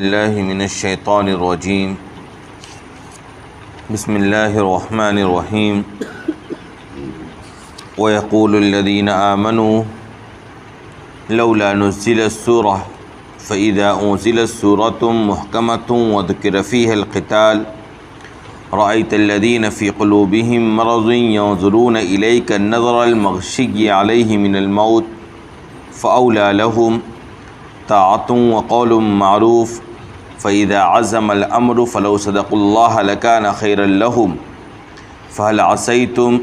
اللہ من الشیطان الرجیم بسم اللہ الرحمن الرحیم وَيَقُولُ الَّذِينَ آمَنُوا لَوْلَا نُزِّلَتْ سُورَةٌ فَإِذَا أُنزِلَتْ سُورَةٌ مُحْكَمَةٌ وَذُكِرَ فِيهَا الْقِتَالُ رَأَيْتَ الَّذِينَ فِي قُلُوبِهِم مَّرَضٌ يَنظُرُونَ إِلَيْكَ نَظْرَ الْمَغْشِيِّ عَلَيْهِ مِنَ الْمَوْتِ فَأَوْلَىٰ لَهُمْ طَاعَةٌ وَقَوْلٌ مَّعْرُوفٌ فَإِذَا عَزَمَ الْأَمْرُ فَلَوْ صَدَقُوا اللَّهَ لَكَانَ خَيْرًا لَّهُمْ فَهَلْ عَسَيْتُمْ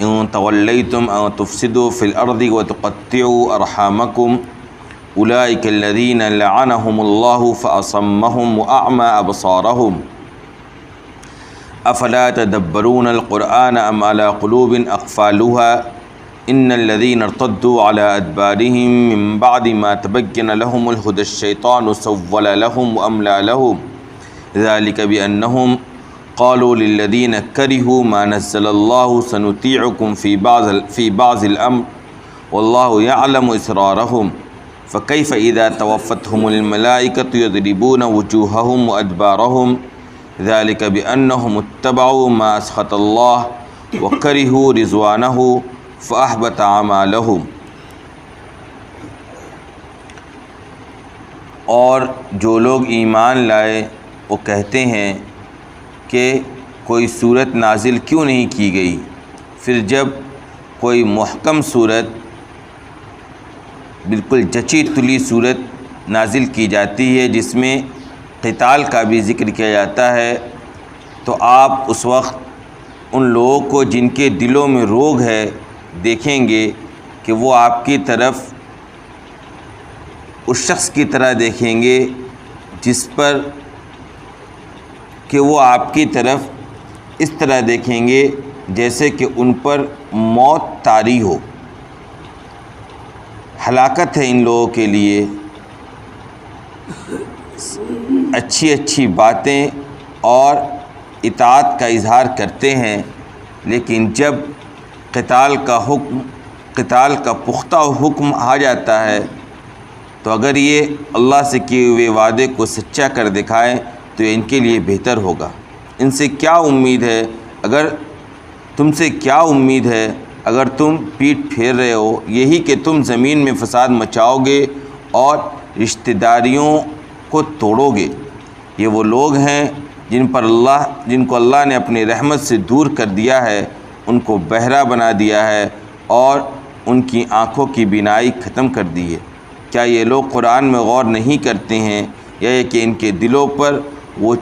إِن تَوَلَّيْتُمْ أَن تُفْسِدُوا فِي الْأَرْضِ وَتُقَطِّعُوا أَرْحَامَكُمْ أُولَٰئِكَ الَّذِينَ لَعَنَهُمُ اللَّهُ فَأَصَمَّهُمْ وَأَعْمَىٰ أَبْصَارَهُمْ أَفَلَا يَتَدَبَّرُونَ الْقُرْآنَ أَمْ عَلَىٰ قُلُوبٍ أَقْفَالُهَا إِنَّ الَّذِينَ ارْتَدُّوا عَلَىٰ أَدْبَارِهِم مِّن بَعْدِ مَا تَبَيَّنَ لَهُمُ الْهُدَى الشَّيْطَانُ سَوَّلَ لَهُمْ وَأَمْلَىٰ لَهُمْ ذَٰلِكَ بِأَنَّهُمْ قالوا للذين كرهوا ما نزل الله سنطيعكم في بعض الأمر والله يعلم إسرارهم فكيف إذا توفتهم الملائكة يضربون وجوههم وأدبارهم ذلك بأنهم اتبعوا ما أسخط الله وكرهوا رضوانه فأحبط أعمالهم۔ اور جو لوگ ایمان لائے وہ کہتے ہیں کہ کوئی صورت نازل کیوں نہیں کی گئی، پھر جب کوئی محکم صورت، بالکل جچی تلی صورت نازل کی جاتی ہے جس میں قتال کا بھی ذکر کیا جاتا ہے، تو آپ اس وقت ان لوگوں کو جن کے دلوں میں روگ ہے دیکھیں گے کہ وہ آپ کی طرف اس شخص کی طرح دیکھیں گے جس پر کہ وہ آپ کی طرف اس طرح دیکھیں گے جیسے کہ ان پر موت طاری ہو۔ ہلاکت ہے ان لوگوں کے لیے، اچھی اچھی باتیں اور اطاعت کا اظہار کرتے ہیں، لیکن جب قتال کا پختہ حکم آ جاتا ہے تو اگر یہ اللہ سے کیے ہوئے وعدے کو سچا کر دکھائیں تو ان کے لیے بہتر ہوگا۔ ان سے کیا امید ہے، تم سے کیا امید ہے اگر تم پیٹ پھیر رہے ہو، یہی کہ تم زمین میں فساد مچاؤ گے اور رشتہ داریوں کو توڑو گے۔ یہ وہ لوگ ہیں جن کو اللہ نے اپنی رحمت سے دور کر دیا ہے، ان کو بہرا بنا دیا ہے اور ان کی آنکھوں کی بینائی ختم کر دی ہے۔ کیا یہ لوگ قرآن میں غور نہیں کرتے ہیں، یا یہ کہ ان کے دلوں پر وہ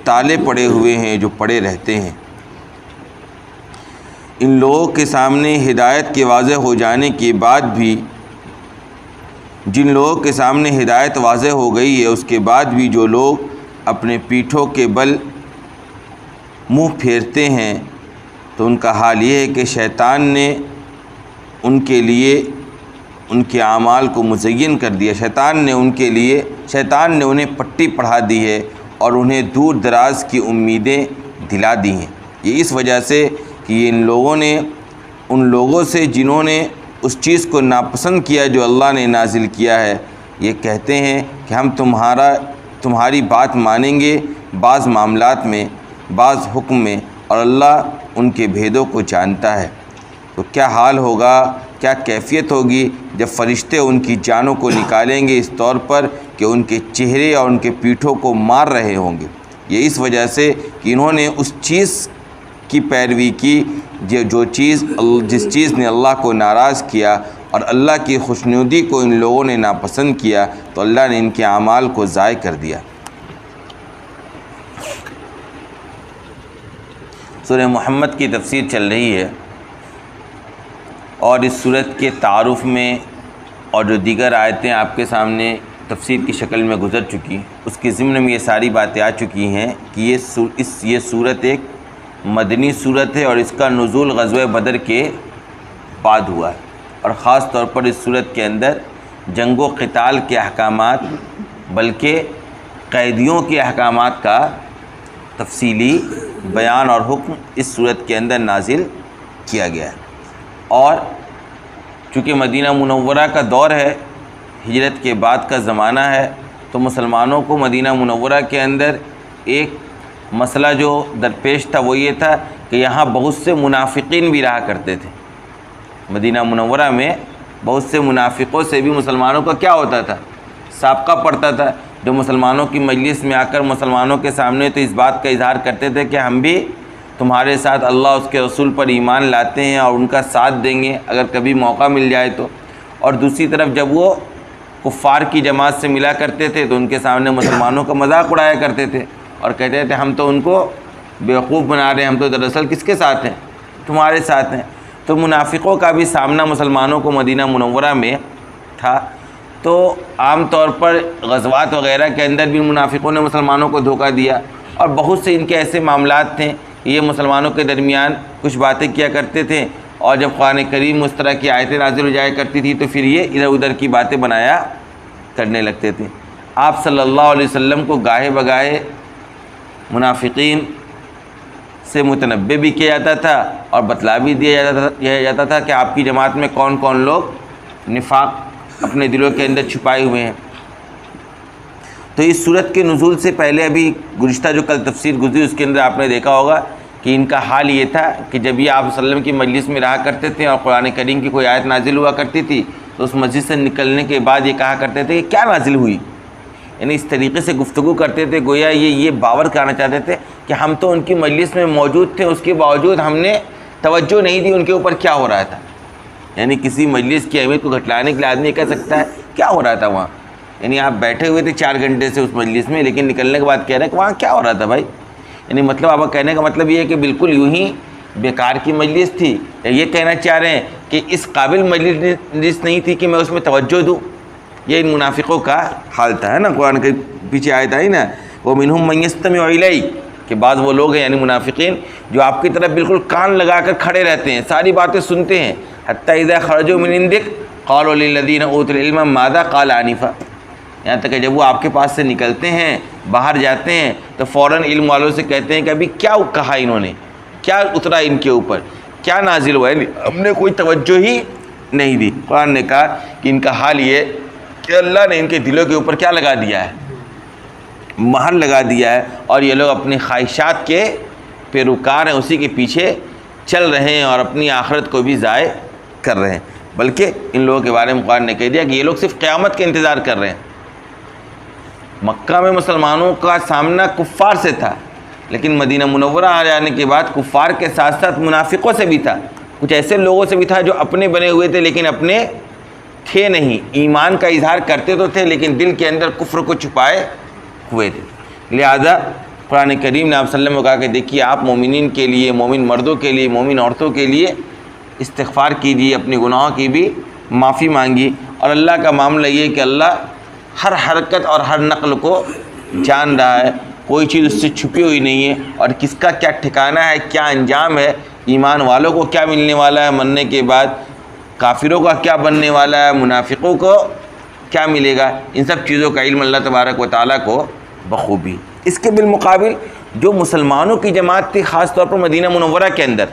تالے پڑے ہوئے ہیں جو پڑے رہتے ہیں؟ ان لوگوں کے سامنے ہدایت کے واضح ہو جانے کے بعد بھی، جن لوگوں کے سامنے ہدایت واضح ہو گئی ہے اس کے بعد بھی جو لوگ اپنے پیٹھوں کے بل منہ پھیرتے ہیں تو ان کا حال یہ ہے کہ شیطان نے ان کے لیے ان کے اعمال کو مزین کر دیا۔ شیطان نے انہیں پٹی پڑھا دی ہے اور انہیں دور دراز کی امیدیں دلا دی ہیں۔ یہ اس وجہ سے کہ ان لوگوں سے جنہوں نے اس چیز کو ناپسند کیا جو اللہ نے نازل کیا ہے، یہ کہتے ہیں کہ ہم تمہاری بات مانیں گے بعض معاملات میں، بعض حکم میں، اور اللہ ان کے بھیدوں کو جانتا ہے۔ تو کیا حال ہوگا، کیا کیفیت ہوگی جب فرشتے ان کی جانوں کو نکالیں گے اس طور پر کہ ان کے چہرے اور ان کے پیٹھوں کو مار رہے ہوں گے۔ یہ اس وجہ سے کہ انہوں نے اس چیز کی پیروی کی جس چیز نے اللہ کو ناراض کیا، اور اللہ کی خوشنودی کو ان لوگوں نے ناپسند کیا تو اللہ نے ان کے اعمال کو ضائع کر دیا۔ سورہ محمد کی تفسیر چل رہی ہے، اور اس صورت کے تعارف میں اور جو دیگر آیتیں آپ کے سامنے تفسیر کی شکل میں گزر چکی، اس کے ضمن میں یہ ساری باتیں آ چکی ہیں کہ یہ صورت ایک مدنی صورت ہے اور اس کا نزول غزوہ بدر کے بعد ہوا ہے، اور خاص طور پر اس صورت کے اندر جنگ و قتال کے احکامات بلکہ قیدیوں کے احکامات کا تفصیلی بیان اور حکم اس صورت کے اندر نازل کیا گیا ہے۔ اور چونکہ مدینہ منورہ کا دور ہے، ہجرت کے بعد کا زمانہ ہے، تو مسلمانوں کو مدینہ منورہ کے اندر ایک مسئلہ جو درپیش تھا وہ یہ تھا کہ یہاں بہت سے منافقین بھی رہا کرتے تھے۔ مدینہ منورہ میں بہت سے منافقوں سے بھی مسلمانوں کا کیا ہوتا تھا، سابقہ پڑتا تھا، جو مسلمانوں کی مجلس میں آ کر مسلمانوں کے سامنے تو اس بات کا اظہار کرتے تھے کہ ہم بھی تمہارے ساتھ اللہ اس کے رسول پر ایمان لاتے ہیں اور ان کا ساتھ دیں گے اگر کبھی موقع مل جائے تو۔ اور دوسری طرف جب وہ کفار کی جماعت سے ملا کرتے تھے تو ان کے سامنے مسلمانوں کا مذاق اڑایا کرتے تھے اور کہتے تھے ہم تو ان کو بیوقوف بنا رہے ہیں، ہم تو دراصل کس کے ساتھ ہیں، تمہارے ساتھ ہیں۔ تو منافقوں کا بھی سامنا مسلمانوں کو مدینہ منورہ میں تھا۔ تو عام طور پر غزوات وغیرہ کے اندر بھی منافقوں نے مسلمانوں کو دھوکہ دیا، اور بہت سے ان کے ایسے معاملات تھے، یہ مسلمانوں کے درمیان کچھ باتیں کیا کرتے تھے، اور جب قرآن کریم اس طرح کی آیتیں نازل ہو جایا کرتی تھی تو پھر یہ ادھر ادھر کی باتیں بنایا کرنے لگتے تھے۔ آپ صلی اللہ علیہ وسلم کو گاہے بگاہے منافقین سے متنبہ بھی کیا جاتا تھا اور بتلا بھی دیا جاتا تھا کہ آپ کی جماعت میں کون کون لوگ نفاق اپنے دلوں کے اندر چھپائے ہوئے ہیں۔ تو اس صورت کے نزول سے پہلے ابھی گزشتہ جو کل تفسیر گزری اس کے اندر آپ نے دیکھا ہوگا کہ ان کا حال یہ تھا کہ جب یہ آپ صلی اللہ علیہ وسلم کی مجلس میں رہا کرتے تھے اور قرآن کریم کی کوئی آیت نازل ہوا کرتی تھی تو اس مسجد سے نکلنے کے بعد یہ کہا کرتے تھے کہ کیا نازل ہوئی، یعنی اس طریقے سے گفتگو کرتے تھے گویا یہ باور کرانا چاہتے تھے کہ ہم تو ان کی مجلس میں موجود تھے، اس کے باوجود ہم نے توجہ نہیں دی ان کے اوپر کیا ہو رہا تھا۔ یعنی کسی مجلس کی اہمیت کو گھٹلانے کے لیے آدمی کہہ سکتا ہے کیا ہو رہا تھا وہاں، یعنی آپ بیٹھے ہوئے تھے 4 گھنٹے سے اس مجلس میں، لیکن نکلنے کے بعد کہہ رہے ہیں کہ وہاں کیا ہو رہا تھا بھائی، یعنی مطلب آپ کا کہنے کا مطلب یہ ہے کہ بالکل یوں ہی بیکار کی مجلس تھی، یا یہ کہنا چاہ رہے ہیں کہ اس قابل مجلس نہیں تھی کہ میں اس میں توجہ دوں۔ یہ ان منافقوں کا حال تھا، ہے نا، قرآن کے پیچھے آیت آئی نا وَمِنْهُمْ مَنْ يَسْتَمِعُ إِلَيْكَ، کہ بعض وہ لوگ ہیں یعنی منافقین جو آپ کی طرف بالکل کان لگا کر کھڑے رہتے ہیں، ساری باتیں سنتے ہیں، حتیٰ اذا خرجوا من عندك قالوا للذین اوتوا العلم ماذا قال آنفا، یہاں تک کہ جب وہ آپ کے پاس سے نکلتے ہیں باہر جاتے ہیں تو فوراً علم والوں سے کہتے ہیں کہ ابھی کیا کہا انہوں نے، کیا اترا ان کے اوپر، کیا نازل ہوا ہے، ہم نے کوئی توجہ ہی نہیں دی۔ قرآن نے کہا کہ ان کا حال یہ کہ اللہ نے ان کے دلوں کے اوپر کیا لگا دیا ہے، مہر لگا دیا ہے، اور یہ لوگ اپنی خواہشات کے پیروکار ہیں، اسی کے پیچھے چل رہے ہیں اور اپنی آخرت کو بھی ضائع کر رہے ہیں۔ بلکہ ان لوگوں کے بارے میں قرآن نے کہہ دیا کہ یہ لوگ صرف قیامت کے انتظار کر رہے ہیں۔ مکہ میں مسلمانوں کا سامنا کفار سے تھا، لیکن مدینہ منورہ آ جانے کے بعد کفار کے ساتھ ساتھ منافقوں سے بھی تھا، کچھ ایسے لوگوں سے بھی تھا جو اپنے بنے ہوئے تھے لیکن اپنے تھے نہیں، ایمان کا اظہار کرتے تو تھے لیکن دل کے اندر کفر کو چھپائے ہوئے تھے۔ لہذا قرآن کریم نے آپ صلی اللہ علیہ وسلم کو کہا کہ دیکھیے آپ مومنین کے لیے، مومن مردوں کے لیے، مومن عورتوں کے لیے استغفار کیجیے، اپنے گناہوں کی بھی معافی مانگی، اور اللہ کا معاملہ یہ کہ اللہ ہر حرکت اور ہر نقل کو جان رہا ہے، کوئی چیز اس سے چھپی ہوئی نہیں ہے، اور کس کا کیا ٹھکانہ ہے، کیا انجام ہے، ایمان والوں کو کیا ملنے والا ہے مرنے کے بعد، کافروں کا کیا بننے والا ہے، منافقوں کو کیا ملے گا، ان سب چیزوں کا علم اللہ تبارک و تعالیٰ کو بخوبی۔ اس کے بالمقابل جو مسلمانوں کی جماعت تھی خاص طور پر مدینہ منورہ کے اندر،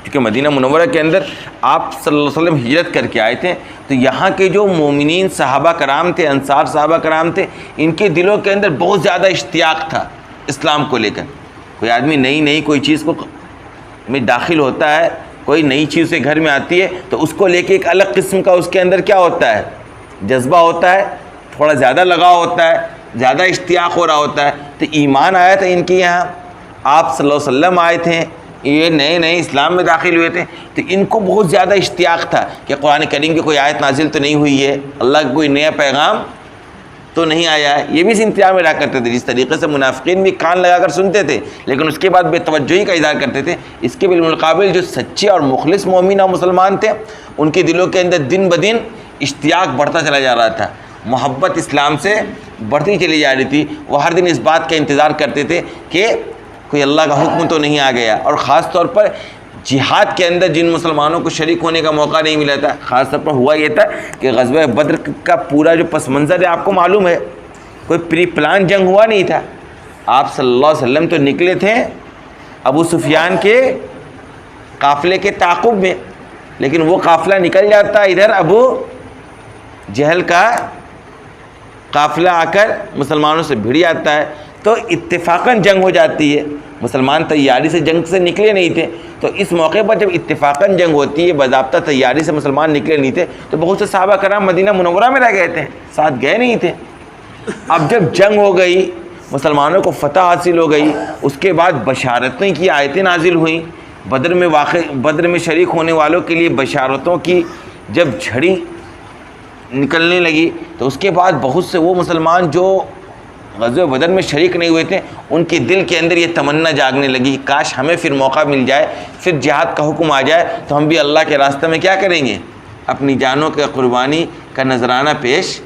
کیونکہ مدینہ منورہ کے اندر آپ صلی اللہ علیہ وسلم ہجرت کر کے آئے تھے، تو یہاں کے جو مومنین صحابہ کرام تھے، انصار صحابہ کرام تھے، ان کے دلوں کے اندر بہت زیادہ اشتیاق تھا اسلام کو لے کر۔ کوئی آدمی نئی کوئی چیز کو میں داخل ہوتا ہے، کوئی نئی چیز سے گھر میں آتی ہے تو اس کو لے کے ایک الگ قسم کا اس کے اندر کیا ہوتا ہے، جذبہ ہوتا ہے، تھوڑا زیادہ لگاؤ ہوتا ہے، زیادہ اشتیاق ہو رہا ہوتا ہے۔ تو ایمان آیا تھا ان کے یہاں، آپ صلی اللہ علیہ وسلم آئے تھے، یہ نئے اسلام میں داخل ہوئے تھے، تو ان کو بہت زیادہ اشتیاق تھا کہ قرآن کریم کی کوئی آیت نازل تو نہیں ہوئی ہے، اللہ کا کوئی نیا پیغام تو نہیں آیا ہے۔ یہ بھی اس انتظار میں رہا کرتے تھے، جس طریقے سے منافقین بھی کان لگا کر سنتے تھے لیکن اس کے بعد بے توجہی کا اظہار کرتے تھے، اس کے بالمقابل جو سچے اور مخلص مومن اور مسلمان تھے ان کے دلوں کے اندر دن بدن اشتیاق بڑھتا چلا جا رہا تھا، محبت اسلام سے بڑھتی چلی جا رہی تھی۔ وہ ہر دن اس بات کا انتظار کرتے تھے کہ کوئی اللہ کا حکم تو نہیں آ گیا، اور خاص طور پر جہاد کے اندر جن مسلمانوں کو شریک ہونے کا موقع نہیں ملا تھا، خاص طور پر ہوا یہ تھا کہ غزوہ بدر کا پورا جو پس منظر ہے آپ کو معلوم ہے، کوئی پری پلان جنگ ہوا نہیں تھا۔ آپ صلی اللہ علیہ وسلم تو نکلے تھے ابو سفیان کے قافلے کے تعاقب میں، لیکن وہ قافلہ نکل جاتا ادھر ابو جہل کا قافلہ آ کر مسلمانوں سے بھڑ جاتا ہے، تو اتفاقاً جنگ ہو جاتی ہے۔ مسلمان تیاری سے جنگ سے نکلے نہیں تھے، تو اس موقع پر جب اتفاقاً جنگ ہوتی ہے، باضابطہ تیاری سے مسلمان نکلے نہیں تھے، تو بہت سے صحابہ کرام مدینہ منورہ میں رہ گئے تھے، ساتھ گئے نہیں تھے۔ اب جب جنگ ہو گئی، مسلمانوں کو فتح حاصل ہو گئی، اس کے بعد بشارتیں کی آیتیں نازل ہوئیں، بدر میں شریک ہونے والوں کے لیے بشارتوں کی جب جھڑی نکلنے لگی، تو اس کے بعد بہت سے وہ مسلمان جو غزوہ بدر میں شریک نہیں ہوئے تھے، ان کے دل کے اندر یہ تمنا جاگنے لگی، کاش ہمیں پھر موقع مل جائے، پھر جہاد کا حکم آ جائے تو ہم بھی اللہ کے راستے میں کیا کریں گے، اپنی جانوں کے قربانی کا نذرانہ پیش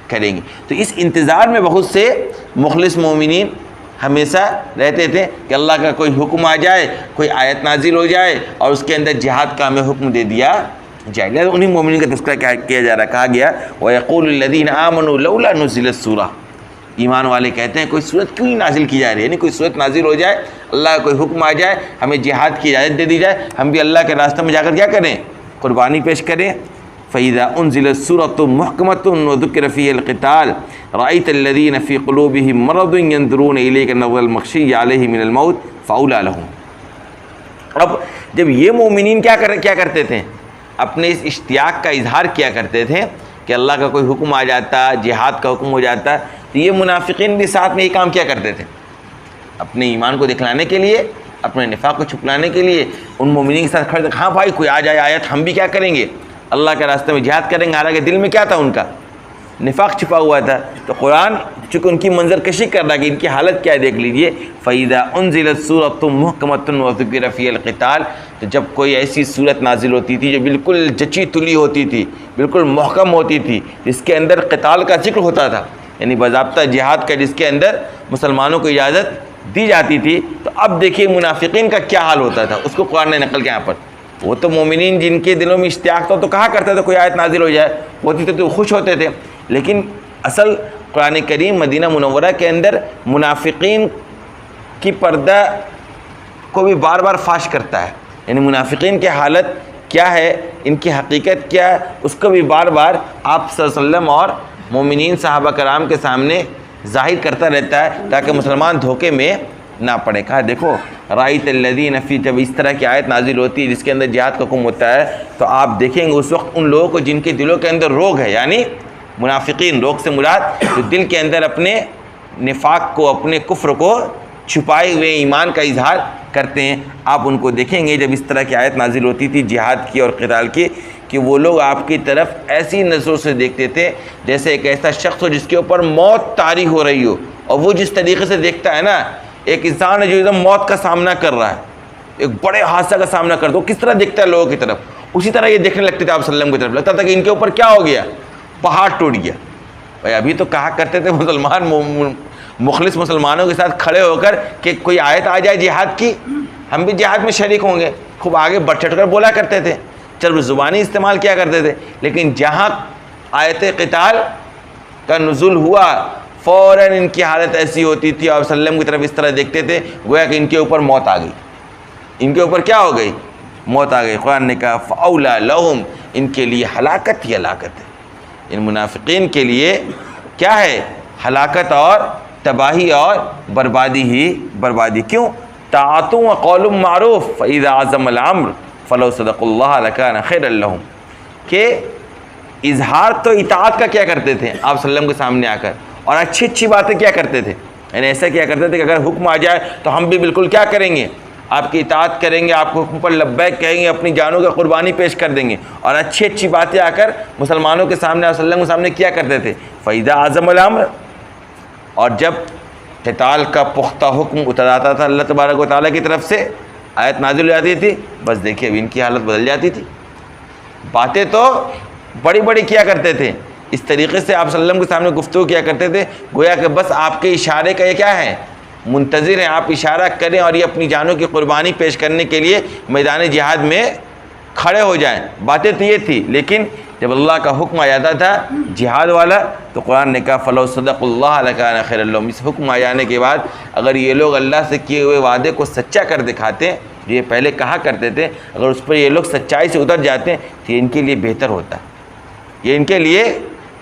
کریں گے۔ تو اس انتظار میں بہت سے مخلص مومنین ہمیشہ رہتے تھے کہ اللہ کا کوئی حکم آ جائے، کوئی آیت نازل ہو جائے اور اس کے اندر جہاد کا ہمیں حکم دے دیا جائے۔ لہٰذا انہیں مومنین کا تذکرہ کیا جا رہا، کہا گیا وَيَقُولُ الَّذِينَ آمَنُوا لَوْلَا نُزِّلَتْ سُورَةٌ، ایمان والے کہتے ہیں کوئی صورت کیوں نہیں نازل کی جا رہی ہے، یعنی کوئی صورت نازل ہو جائے، اللہ کا کوئی حکم آ جائے، ہمیں جہاد کی اجازت دے دی جائے، ہم بھی اللہ کے راستے میں جا کر کیا کریں، قربانی پیش کریں۔ فَإِذَا أُنزِلَتْ سُورَةٌ مُحْكَمَةٌ وَذُكِرَ فِيهَا الْقِتَالُ رَأَيْتَ الَّذِينَ فِي قُلُوبِهِم مَّرَضٌ يَنظُرُونَ إِلَيْكَ نَظْرَ الْمَغْشِيِّ عَلَيْهِ مِنَ الْمَوْتِ فَأَوْلَىٰ لَهُمْ۔ اب جب یہ مومنین کیا کرتے تھے، اپنے اس اشتیاق کا اظہار کیا کرتے تھے کہ اللہ کا کوئی حکم آ جاتا، جہاد کا حکم ہو جاتا، تو یہ منافقین بھی ساتھ میں یہ کام کیا کرتے تھے، اپنے ایمان کو دکھلانے کے لیے، اپنے نفاق کو چھپلانے کے لیے ان مومنین کے ساتھ کھڑے تھے، ہاں بھائی کوئی آ جائے آیت ہم بھی کیا کریں گے، اللہ کے راستے میں جہاد کریں گے، حالانکہ دل میں کیا تھا، ان کا نفاق چھپا ہوا تھا۔ تو قرآن چونکہ ان کی منظر کشی کر رہا کہ ان کی حالت کیا ہے دیکھ لیجئے، فَإِذَا أُنزِلَتْ سُورَةٌ مُحْكَمَةٌ وَذُكِرَ فِيهَا الْقِتَالُ، تو جب کوئی ایسی صورت نازل ہوتی تھی جو بالکل جچی تلی ہوتی تھی، بالکل محکم ہوتی تھی، جس کے اندر قتال کا ذکر ہوتا تھا، یعنی باضابطہ جہاد کا جس کے اندر مسلمانوں کو اجازت دی جاتی تھی، تو اب دیکھیے منافقین کا کیا حال ہوتا تھا، اس کو قرآن نے نقل کیا یہاں پر۔ وہ تو مومنین جن کے دلوں میں اشتیاق تھا تو کہا کرتے تھے کوئی آیت نازل ہو جائے، ہوتی تو خوش ہوتے تھے، لیکن اصل قرآن کریم مدینہ منورہ کے اندر منافقین کی پردہ کو بھی بار بار فاش کرتا ہے، یعنی منافقین کی حالت کیا ہے، ان کی حقیقت کیا ہے، اس کو بھی بار بار آپ صلی اللہ علیہ وسلم اور مومنین صحابہ کرام کے سامنے ظاہر کرتا رہتا ہے تاکہ مسلمان دھوکے میں نہ پڑے۔ کہا دیکھو رأیت الذین فی، جب اس طرح کی آیت نازل ہوتی ہے جس کے اندر جہاد کا حکم ہوتا ہے، تو آپ دیکھیں گے اس وقت ان لوگوں کو جن کے دلوں کے اندر روگ ہے، یعنی منافقین، روگ سے مراد جو دل کے اندر اپنے نفاق کو، اپنے کفر کو چھپائے ہوئے ایمان کا اظہار کرتے ہیں، آپ ان کو دیکھیں گے جب اس طرح کی آیت نازل ہوتی تھی جہاد کی اور قتال کی، کہ وہ لوگ آپ کی طرف ایسی نظروں سے دیکھتے تھے جیسے ایک ایسا شخص ہو جس کے اوپر موت طاری ہو رہی ہو، اور وہ جس طریقے سے دیکھتا ہے نا، ایک انسان ہے جو ایک دم موت کا سامنا کر رہا ہے، ایک بڑے حادثہ کا سامنا کر دو، کس طرح دیکھتا ہے لوگوں کی طرف، اسی طرح یہ دیکھنے لگتے تھے آپ صلی اللہ علیہ وسلم کی طرف، لگتا تھا کہ ان کے اوپر کیا ہو گیا، پہاڑ ٹوٹ گیا۔ بھائی ابھی تو کہا کرتے تھے مسلمان مخلص مسلمانوں کے ساتھ کھڑے ہو کر کہ کوئی آیت آ جائے جہاد کی، ہم بھی جہاد میں شریک ہوں گے، خوب آگے بڑھ چڑھ کر بولا کرتے تھے، چل زبانی استعمال کیا کرتے تھے، لیکن جہاں آیت قتال کا نزول ہوا فوراً ان کی حالت ایسی ہوتی تھی، اور صلی اللہ علیہ وسلم کی طرف اس طرح دیکھتے تھے گویا کہ ان کے اوپر موت آ گئی، ان کے اوپر کیا ہو گئی، موت آ گئی۔ قرآن نے کہا فَأَوْلَىٰ لَهُمْ، ان کے لیے ہلاکت ہی ہلاکت ہے، ان منافقین کے لیے کیا ہے، ہلاکت اور تباہی اور بربادی ہی بربادی۔ کیوں؟ طاعۃ و قول معروف فَإِذَا عَزَمَ الْأَمْرُ فَلَوْ صَدَقُوا اللَّهَ لَكَانَ خَيْرًا لَهُمْ، کہ اظہار تو اطاعت کا کیا کرتے تھے آپ صلی اللہ علیہ وسلم کے سامنے آ کر، اور اچھی اچھی باتیں کیا کرتے تھے، یعنی ایسا کیا کرتے تھے کہ اگر حکم آ جائے تو ہم بھی بالکل کیا کریں گے، آپ کی اطاعت کریں گے، آپ کو حکم پر لبیک کہیں گے، اپنی جانوں کا قربانی پیش کر دیں گے، اور اچھی اچھی باتیں آ کر مسلمانوں کے سامنے آپ صلی اللہ علیہ وسلم کے سامنے کیا کرتے تھے، فَإِذَا عَزَمَ الْأَمْرُ، اور جب قتال کا پختہ حکم اتر آتا تھا اللہ تبارک و تعالیٰ کی طرف سے، آیت نازل ہو جاتی تھی، بس دیکھیے اب ان کی حالت بدل جاتی تھی۔ باتیں تو بڑی بڑی کیا کرتے تھے، اس طریقے سے آپ صلی اللہ علیہ وسلم کے سامنے گفتگو کیا کرتے تھے گویا کہ بس آپ کے اشارے کا یہ کیا ہے، منتظر ہیں، آپ اشارہ کریں اور یہ اپنی جانوں کی قربانی پیش کرنے کے لیے میدان جہاد میں کھڑے ہو جائیں۔ باتیں تو یہ تھی، لیکن جب اللہ کا حکم آ جاتا تھا جہاد والا تو قرآن نے کہا فَلَوْ صَدَقُوا اللَّهَ لَكَانَ خَيْرًا لَهُمْ، اس حکم آ جانے کے بعد اگر یہ لوگ اللہ سے کیے ہوئے وعدے کو سچا کر دکھاتے، جو یہ پہلے کہا کرتے تھے، اگر اس پر یہ لوگ سچائی سے اتر جاتے تو یہ ان کے لیے بہتر ہوتا، یہ ان کے لیے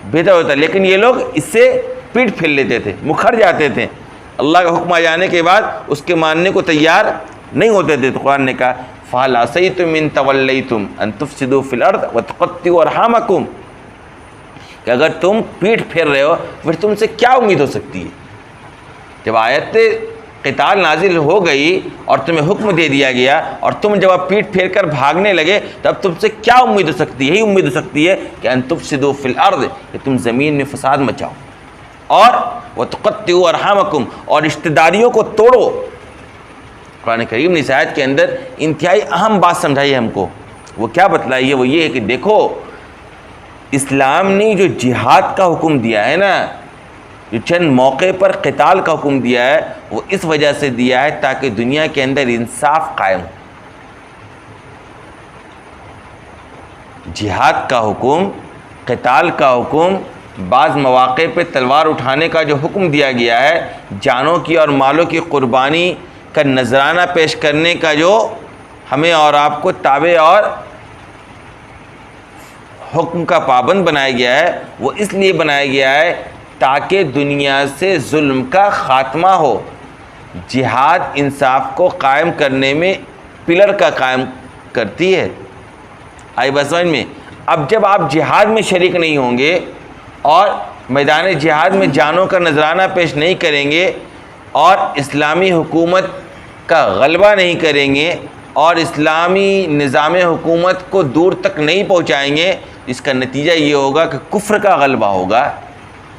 بہتر ہوتا. لیکن یہ لوگ اس سے پیٹ پھیر لیتے تھے, مکھر جاتے تھے, اللہ کا حکم آ جانے کے بعد اس کے ماننے کو تیار نہیں ہوتے تھے. تو قرآن نے کہا فَهَلْ عَصَيْتُمْ إِن تَوَلَّيْتُمْ أَن تُفْسِدُوا فِي الْأَرْضِ وَتُقَطِّعُوا أَرْحَامَكُمْ, کہ اگر تم پیٹ پھیر رہے ہو پھر تم سے کیا امید ہو سکتی ہے. جب آیت قتال نازل ہو گئی اور تمہیں حکم دے دیا گیا اور تم جب آپ پیٹ پھیر کر بھاگنے لگے تب تم سے کیا امید ہو سکتی ہے؟ یہی امید ہو سکتی ہے کہ ان تفسدوا فی الارض, کہ تم زمین میں فساد مچاؤ, اور وتقطعوا ارحامکم, اور رشتہ داریوں کو توڑو. قرآن کریم نے اس آیت کے اندر انتہائی اہم بات سمجھائی ہے ہم کو. وہ کیا بتلائی ہے؟ وہ یہ ہے کہ دیکھو اسلام نے جو جہاد کا حکم دیا ہے نا, جو چند موقع پر قتال کا حکم دیا ہے, وہ اس وجہ سے دیا ہے تاکہ دنیا کے اندر انصاف قائم ہو. جہاد کا حکم, قتال کا حکم, بعض مواقع پہ تلوار اٹھانے کا جو حکم دیا گیا ہے, جانوں کی اور مالوں کی قربانی کا نذرانہ پیش کرنے کا جو ہمیں اور آپ کو تابع اور حکم کا پابند بنایا گیا ہے, وہ اس لیے بنایا گیا ہے تاکہ دنیا سے ظلم کا خاتمہ ہو. جہاد انصاف کو قائم کرنے میں پلر کا قائم کرتی ہے. آئی بات سمجھ میں؟ اب جب آپ جہاد میں شریک نہیں ہوں گے اور میدان جہاد میں جانوں کا نذرانہ پیش نہیں کریں گے اور اسلامی حکومت کا غلبہ نہیں کریں گے اور اسلامی نظام حکومت کو دور تک نہیں پہنچائیں گے, اس کا نتیجہ یہ ہوگا کہ کفر کا غلبہ ہوگا,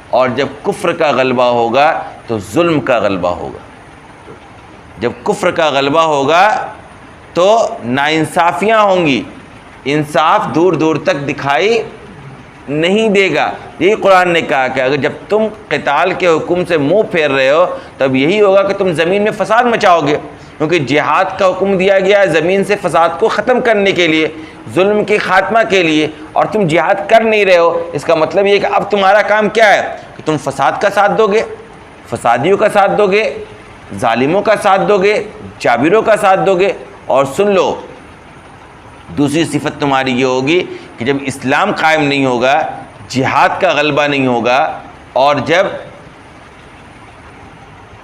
اور جب کفر کا غلبہ ہوگا تو ظلم کا غلبہ ہوگا. جب کفر کا غلبہ ہوگا تو ناانصافیاں ہوں گی, انصاف دور دور تک دکھائی نہیں دے گا. یہی قرآن نے کہا کہ اگر جب تم قتال کے حکم سے منہ پھیر رہے ہو تب یہی ہوگا کہ تم زمین میں فساد مچاؤ گے, کیونکہ جہاد کا حکم دیا گیا ہے زمین سے فساد کو ختم کرنے کے لیے, ظلم کے خاتمہ کے لیے, اور تم جہاد کر نہیں رہے ہو. اس کا مطلب یہ کہ اب تمہارا کام کیا ہے کہ تم فساد کا ساتھ دو گے, فسادیوں کا ساتھ دو گے, ظالموں کا ساتھ دو گے, جابروں کا ساتھ دو گے. اور سن لو, دوسری صفت تمہاری یہ ہوگی کہ جب اسلام قائم نہیں ہوگا, جہاد کا غلبہ نہیں ہوگا, اور جب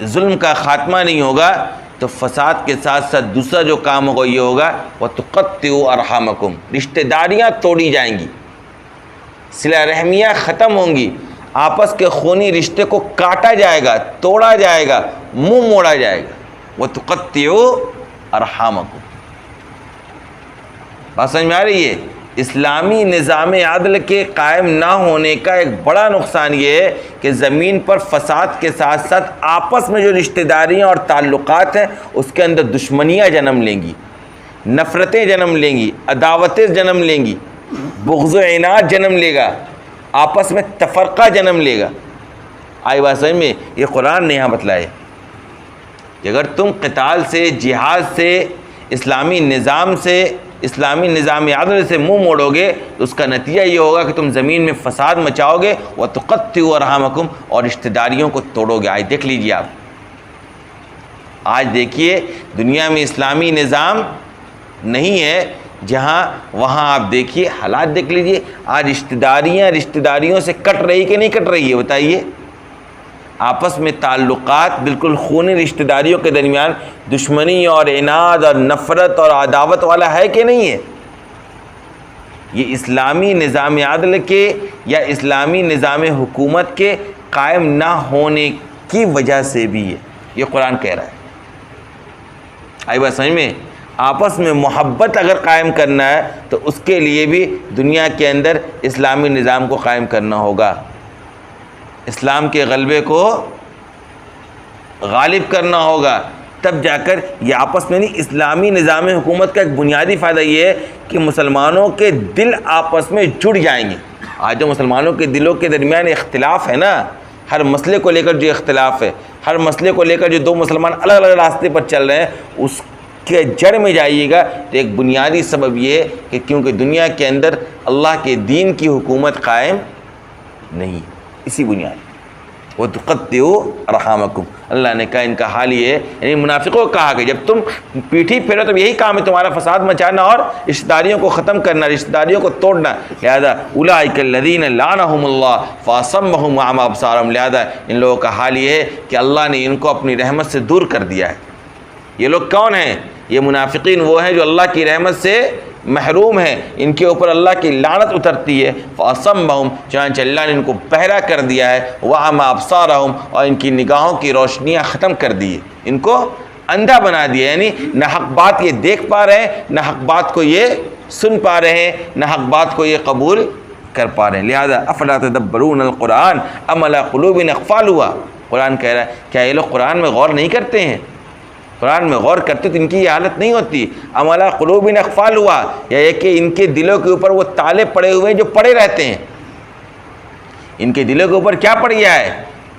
ظلم کا خاتمہ نہیں ہوگا تو فساد کے ساتھ ساتھ دوسرا جو کام ہوگا یہ ہوگا وَتُقَطِّعُوا أَرْحَامَكُمْ, رشتہ داریاں توڑی جائیں گی, صلہ رحمیاں ختم ہوں گی, آپس کے خونی رشتے کو کاٹا جائے گا, توڑا جائے گا, منہ موڑا جائے گا. وَتُقَطِّعُوا أَرْحَامَكُمْ. بات سمجھ میں آ رہی ہے؟ اسلامی نظام عدل کے قائم نہ ہونے کا ایک بڑا نقصان یہ ہے کہ زمین پر فساد کے ساتھ ساتھ آپس میں جو رشتہ داریاں اور تعلقات ہیں اس کے اندر دشمنیاں جنم لیں گی, نفرتیں جنم لیں گی, عداوتیں جنم لیں گی, بغض و عناد جنم لے گا, آپس میں تفرقہ جنم لے گا. آئی بات سمجھ میں؟ یہ قرآن نے یہاں بتلایا کہ اگر تم قتال سے, جہاد سے, اسلامی نظام سے, اسلامی نظام عدل سے منہ موڑو گے تو اس کا نتیجہ یہ ہوگا کہ تم زمین میں فساد مچاؤ گے, وَتُقَطِّعُوا أَرْحَامَكُمْ, اور رشتہ داریوں کو توڑو گے. آج دیکھ لیجیے آپ, آج دیکھیے دنیا میں اسلامی نظام نہیں ہے جہاں وہاں آپ دیکھیے حالات دیکھ لیجیے. آج رشتہ داریوں سے کٹ رہی کہ نہیں کٹ رہی ہے بتائیے؟ آپس میں تعلقات بالکل خونی رشتہ داریوں کے درمیان دشمنی اور عناد اور نفرت اور عداوت والا ہے کہ نہیں ہے؟ یہ اسلامی نظام عدل کے یا اسلامی نظام حکومت کے قائم نہ ہونے کی وجہ سے بھی ہے, یہ قرآن کہہ رہا ہے. آئی بات سمجھ میں؟ آپس میں محبت اگر قائم کرنا ہے تو اس کے لیے بھی دنیا کے اندر اسلامی نظام کو قائم کرنا ہوگا, اسلام کے غلبے کو غالب کرنا ہوگا, تب جا کر یہ آپس میں نہیں. اسلامی نظام حکومت کا ایک بنیادی فائدہ یہ ہے کہ مسلمانوں کے دل آپس میں جڑ جائیں گے. آج جو مسلمانوں کے دلوں کے درمیان اختلاف ہے نا, ہر مسئلے کو لے کر جو اختلاف ہے, ہر مسئلے کو لے کر جو دو مسلمان الگ الگ راستے پر چل رہے ہیں, اس کے جڑ میں جائیے گا تو ایک بنیادی سبب یہ ہے کہ کیونکہ دنیا کے اندر اللہ کے دین کی حکومت قائم نہیں, اسی بنیاد. وَتُقَطِّعُوا أَرْحَامَكُمْ۔ اللہ نے کہا ان کا حال یہ ہے، یعنی منافقوں کو کہا کہ جب تم پیٹھی پھیرو تو یہی کام ہے تمہارا، فساد مچانا اور رشتہ داریوں کو ختم کرنا، رشتہ داریوں کو توڑنا۔ لہذا اولئک الذین لعنہم اللہ فاصمہم واعمی ابصارہم، لہذا ان لوگوں کا حال یہ ہے کہ اللہ نے ان کو اپنی رحمت سے دور کر دیا ہے۔ یہ لوگ کون ہیں؟ یہ منافقین وہ ہیں جو اللہ کی رحمت سے محروم ہیں، ان کے اوپر اللہ کی لعنت اترتی ہے۔ فاصمہم، چنانچہ اللہ نے ان کو بہرا کر دیا ہے، واعمی ابصارہم، اور ان کی نگاہوں کی روشنیاں ختم کر دی ہے، ان کو اندھا بنا دیا، یعنی نہ حق بات یہ دیکھ پا رہے ہیں، نہ حق بات کو یہ سن پا رہے ہیں، نہ حق بات کو یہ قبول کر پا رہے ہیں۔ لہذا افلا تدبرون القرآن ام علی قلوب اقفالها، قرآن کہہ رہا ہے کیا یہ لوگ قرآن میں غور نہیں کرتے ہیں؟ قرآن میں غور کرتے تو ان کی یہ حالت نہیں ہوتی۔ ام علی قلوب اقفالها، یا یہ کہ ان کے دلوں کے اوپر وہ تالے پڑے ہوئے ہیں جو پڑے رہتے ہیں، ان کے دلوں کے اوپر کیا پڑ گیا ہے؟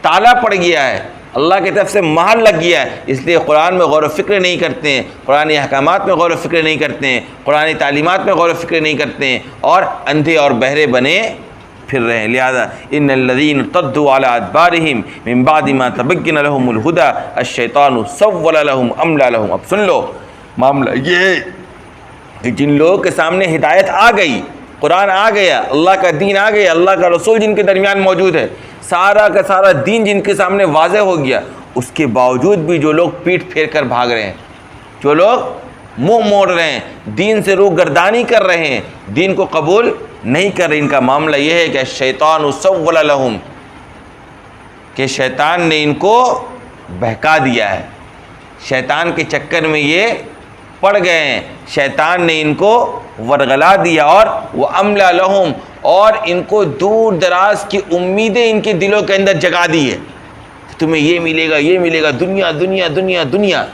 تالا پڑ گیا ہے، اللہ کی طرف سے مہر لگ گیا ہے، اس لیے قرآن میں غور و فکر نہیں کرتے ہیں، قرآن احکامات میں غور و فکر نہیں کرتے ہیں، قرآن تعلیمات میں غور و فکر نہیں کرتے ہیں، اور اندھے اور بہرے بنے پھر رہے ہیں۔ لہذا ان الذین ارتدوا علی ادبارہم من بعد ما تبین لهم الہدی الشیطان سول لهم املی لهم۔ اب سن لو معاملہ یہ ہے کہ جن لوگوں کے سامنے ہدایت آ گئی، قرآن آ گیا، اللہ کا دین آ گیا، اللہ کا رسول جن کے درمیان موجود ہے، سارا کا سارا دین جن کے سامنے واضح ہو گیا، اس کے باوجود بھی جو لوگ پیٹ پھیر کر بھاگ رہے ہیں، جو لوگ منہ موڑ رہے ہیں، دین سے روح گردانی کر رہے ہیں، دین کو قبول نہیں کر رہے، ان کا معاملہ یہ ہے کہ شیطان سول لہم، کہ شیطان نے ان کو بہکا دیا ہے، شیطان کے چکر میں یہ پڑ گئے ہیں، شیطان نے ان کو ورغلا دیا، اور وہ املا لہم، اور ان کو دور دراز کی امیدیں ان کے دلوں کے اندر جگا دی ہے، تمہیں یہ ملے گا، یہ ملے گا، دنیا دنیا دنیا دنیا۔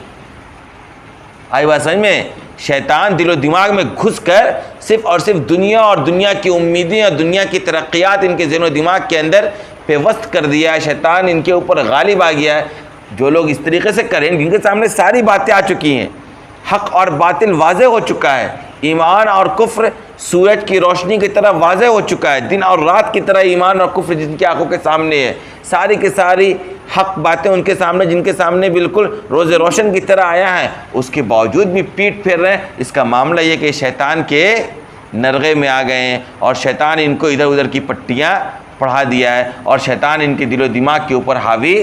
آئی بات سمجھ میں؟ شیطان دل و دماغ میں گھس کر صرف اور صرف دنیا اور دنیا کی امیدیں اور دنیا کی ترقیات ان کے ذہن و دماغ کے اندر پیوست کر دیا ہے، شیطان ان کے اوپر غالب آ گیا ہے۔ جو لوگ اس طریقے سے کریں، جن کے سامنے ساری باتیں آ چکی ہیں، حق اور باطل واضح ہو چکا ہے، ایمان اور کفر سورج کی روشنی کی طرح واضح ہو چکا ہے، دن اور رات کی طرح ایمان اور کفر جن کی آنکھوں کے سامنے ہے، ساری کی ساری حق باتیں ان کے سامنے، جن کے سامنے بالکل روز روشن کی طرح آیا ہے، اس کے باوجود بھی پیٹ پھیر رہے ہیں۔ اس کا معاملہ یہ کہ شیطان کے نرغے میں آ گئے ہیں، اور شیطان ان کو ادھر ادھر کی پٹیاں پڑھا دیا ہے، اور شیطان ان کے دل و دماغ کے اوپر حاوی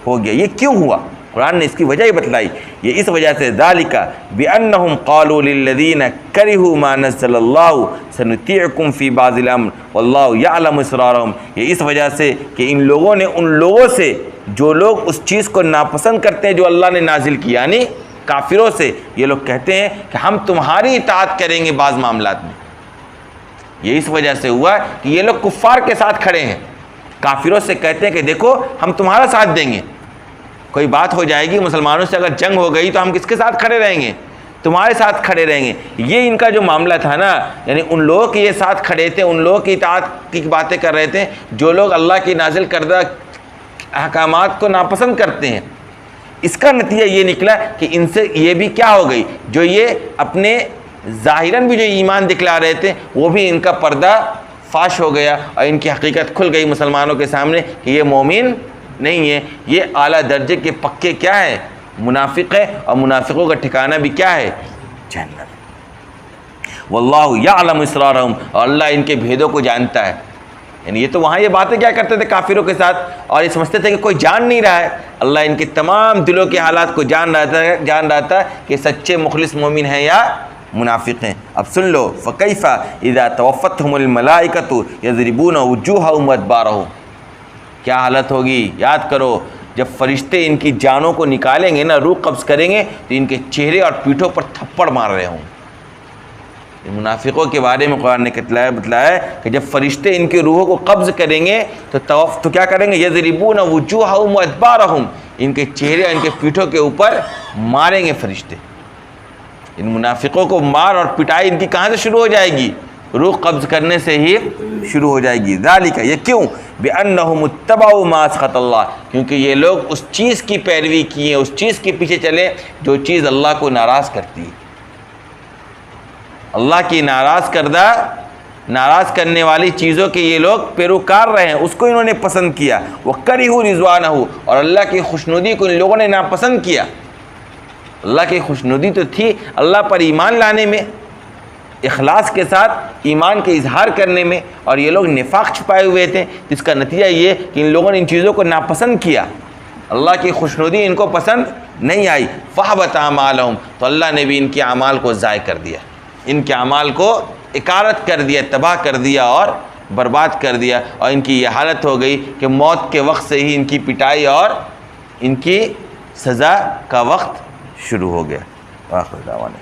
ہو گیا۔ یہ کیوں ہوا؟ قرآن نے اس کی وجہ ہی بتلائی، یہ اس وجہ سے ذالک بأنہم قالوا للذین کرہوا ما نزل اللہ سنطیعکم فی بعض الامر واللہ یعلم اسرارہم، یہ اس وجہ سے کہ ان لوگوں نے ان لوگوں سے جو لوگ اس چیز کو ناپسند کرتے ہیں جو اللہ نے نازل کیا، یعنی کافروں سے یہ لوگ کہتے ہیں کہ ہم تمہاری اطاعت کریں گے بعض معاملات میں۔ یہ اس وجہ سے ہوا کہ یہ لوگ کفار کے ساتھ کھڑے ہیں، کافروں سے کہتے ہیں کہ دیکھو ہم تمہارا ساتھ دیں گے، کوئی بات ہو جائے گی مسلمانوں سے، اگر جنگ ہو گئی تو ہم کس کے ساتھ کھڑے رہیں گے؟ تمہارے ساتھ کھڑے رہیں گے۔ یہ ان کا جو معاملہ تھا نا، یعنی ان لوگوں کے یہ ساتھ کھڑے تھے، ان لوگوں کی اطاعت کی باتیں کر رہے تھے جو لوگ اللہ کی نازل کردہ احکامات کو ناپسند کرتے ہیں۔ اس کا نتیجہ یہ نکلا کہ ان سے یہ بھی کیا ہو گئی، جو یہ اپنے ظاہراً بھی جو ایمان دکھلا رہے تھے وہ بھی ان کا پردہ فاش ہو گیا، اور ان کی حقیقت کھل گئی مسلمانوں کے سامنے کہ یہ مومن نہیں ہے، یہ اعلیٰ درجے کے پکے کیا ہے؟ منافق ہے، اور منافقوں کا ٹھکانہ بھی کیا ہے؟ جہنم۔ واللہ یعلم اسرارہم، اور اللہ ان کے بھیدوں کو جانتا ہے۔ یعنی یہ تو وہاں یہ باتیں کیا کرتے تھے کافروں کے ساتھ، اور یہ سمجھتے تھے کہ کوئی جان نہیں رہا ہے، اللہ ان کے تمام دلوں کے حالات کو جان رہا تھا کہ سچے مخلص مومن ہیں یا منافق ہیں۔ اب سن لو، فکیف اذا توفتہم الملائکۃ یضربون وجوہہم وادبارہم، کیا حالت ہوگی؟ یاد کرو، جب فرشتے ان کی جانوں کو نکالیں گے نا، روح قبض کریں گے، تو ان کے چہرے اور پیٹھوں پر تھپڑ مار رہے ہوں۔ منافقوں کے بارے میں قرآن نے بتلایا کہ جب فرشتے ان کی روحوں کو قبض کریں گے تو کیا کریں گے؟ یضربون وجوہہم وادبارہم، ان کے چہرے اور ان کے پیٹھوں کے اوپر ماریں گے فرشتے۔ ان منافقوں کو مار اور پٹائی ان کی کہاں سے شروع ہو جائے گی؟ روح قبض کرنے سے ہی شروع ہو جائے گی۔ ذالک، یہ کیوں؟ بأنہم اتبعوا ما اسخط اللہ، کیونکہ یہ لوگ اس چیز کی پیروی کیے، اس چیز کے پیچھے چلے جو چیز اللہ کو ناراض کرتی ہے۔ اللہ کی ناراض کردہ ناراض کرنے والی چیزوں کے یہ لوگ پیروکار رہے ہیں، اس کو انہوں نے پسند کیا. وَكَرِهُ رِضْوَانَهُ، اور اللہ کی خوشنودی کو ان لوگوں نے ناپسند کیا. اللہ کی خوشنودی تو تھی اللہ پر ایمان لانے میں، اخلاص کے ساتھ ایمان کے اظہار کرنے میں، اور یہ لوگ نفاق چھپائے ہوئے تھے، جس کا نتیجہ یہ کہ ان لوگوں نے ان چیزوں کو ناپسند کیا. اللہ کی خوشنودی ان کو پسند نہیں آئی. فَحَبَطَ أَعْمَالُهُمْ، تو اللہ نے بھی ان کے اعمال کو ضائع کر دیا، ان کے اعمال کو اکارت کر دیا، تباہ کر دیا اور برباد کر دیا. اور ان کی یہ حالت ہو گئی کہ موت کے وقت سے ہی ان کی پٹائی اور ان کی سزا کا وقت شروع ہو گیا. آخر دعوانا